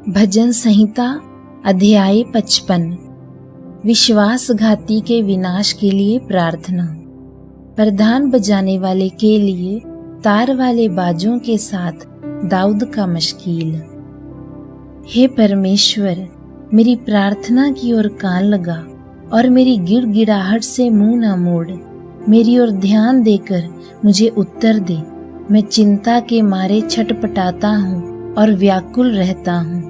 भजन संहिता अध्याय 55। विश्वासघाती के विनाश के लिए प्रार्थना। प्रधान बजाने वाले के लिए तार वाले बाजों के साथ दाऊद का मशकील। हे परमेश्वर, मेरी प्रार्थना की ओर कान लगा और मेरी गिड़गिड़ाहट से मुंह न मोड़। मेरी ओर ध्यान देकर मुझे उत्तर दे। मैं चिंता के मारे छटपटाता हूँ और व्याकुल रहता हूँ,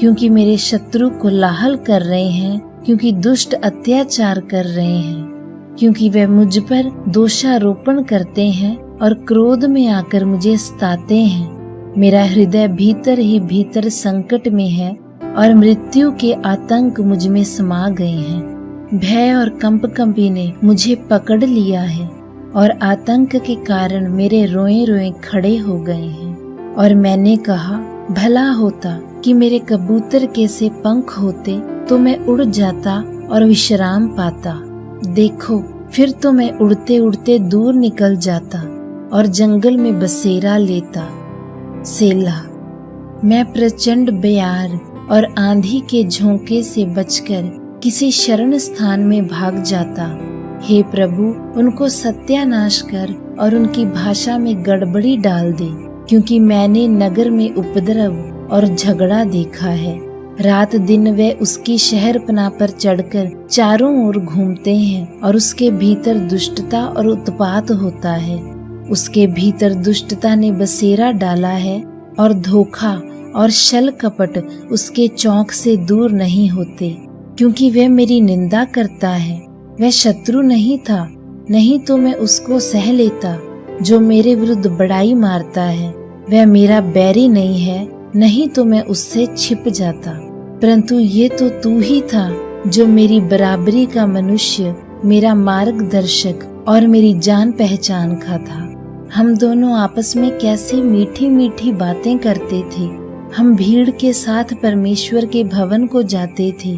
क्योंकि मेरे शत्रु कोलाहल कर रहे हैं, क्योंकि दुष्ट अत्याचार कर रहे हैं, क्योंकि वे मुझ पर दोषारोपण करते हैं और क्रोध में आकर मुझे सताते हैं। मेरा हृदय भीतर ही भीतर संकट में है और मृत्यु के आतंक मुझ में समा गए हैं। भय और कंपकंपी ने मुझे पकड़ लिया है और आतंक के कारण मेरे रोए रोए खड़े हो गए हैं। और मैंने कहा, भला होता कि मेरे कबूतर के से पंख होते तो मैं उड़ जाता और विश्राम पाता। देखो, फिर तो मैं उड़ते उड़ते दूर निकल जाता और जंगल में बसेरा लेता। सेला। मैं प्रचंड बयार और आंधी के झोंके से बचकर किसी शरण स्थान में भाग जाता। हे प्रभु, उनको सत्यानाश कर और उनकी भाषा में गड़बड़ी डाल दे, क्योंकि मैंने नगर में उपद्रव और झगड़ा देखा है। रात दिन वे उसकी शहरपनाह पर चढ़कर चारों ओर घूमते हैं और उसके भीतर दुष्टता और उत्पात होता है। उसके भीतर दुष्टता ने बसेरा डाला है और धोखा और छल कपट उसके चौक से दूर नहीं होते, क्योंकि वह मेरी निंदा करता है। वह शत्रु नहीं था, नहीं तो मैं उसको सह लेता। जो मेरे विरुद्ध बड़ाई मारता है वह मेरा बैरी नहीं है, नहीं तो मैं उससे छिप जाता। परंतु ये तो तू ही था जो मेरी बराबरी का मनुष्य, मेरा मार्गदर्शक और मेरी जान पहचान का था। हम दोनों आपस में कैसी मीठी मीठी बातें करते थे। हम भीड़ के साथ परमेश्वर के भवन को जाते थे।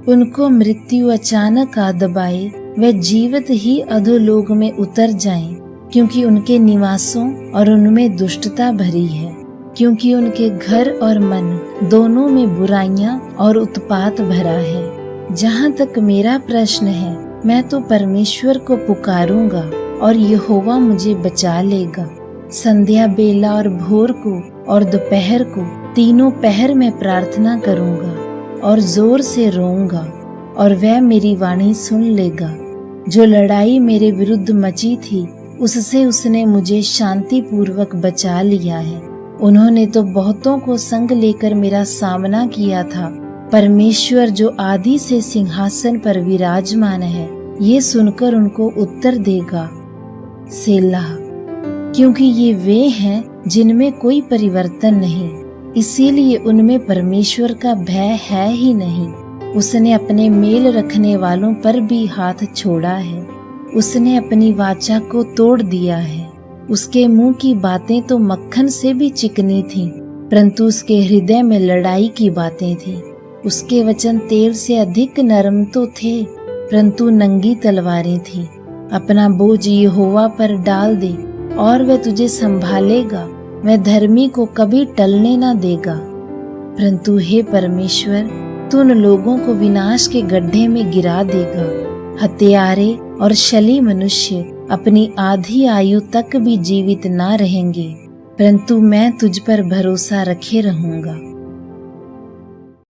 उनको मृत्यु अचानक आ दबाए, वे जीवित ही अधोलोक में उतर जाएं, क्योंकि उनके निवासों और उनमें दुष्टता भरी है, क्योंकि उनके घर और मन दोनों में बुराइयां और उत्पात भरा है। जहाँ तक मेरा प्रश्न है, मैं तो परमेश्वर को पुकारूंगा और यहोवा मुझे बचा लेगा। संध्या बेला और भोर को और दोपहर को तीनों पहर में प्रार्थना करूंगा और जोर से रोऊंगा, और वह मेरी वाणी सुन लेगा। जो लड़ाई मेरे विरुद्ध मची थी, उससे उसने मुझे शांति पूर्वक बचा लिया है। उन्होंने तो बहुतों को संग लेकर मेरा सामना किया था। परमेश्वर जो आदि से सिंहासन पर विराजमान है, ये सुनकर उनको उत्तर देगा। सेला। क्योंकि ये वे हैं जिनमें कोई परिवर्तन नहीं, इसीलिए उनमें परमेश्वर का भय है ही नहीं। उसने अपने मेल रखने वालों पर भी हाथ छोड़ा है। उसने अपनी वाचा को तोड़ दिया है। उसके मुंह की बातें तो मक्खन से भी चिकनी थीं, परंतु उसके हृदय में लड़ाई की बातें थीं। उसके वचन तेल से अधिक नरम तो थे, परंतु नंगी तलवारें थीं। अपना बोझ यहोवा पर डाल दे और वह तुझे संभालेगा। वह धर्मी को कभी टलने न देगा। परंतु हे परमेश्वर, तू उन लोगों को विनाश के गड्ढे में गिरा देगा। हत्यारे और छली मनुष्य अपनी आधी आयु तक भी जीवित न रहेंगे, परंतु मैं तुझ पर भरोसा रखे रहूंगा।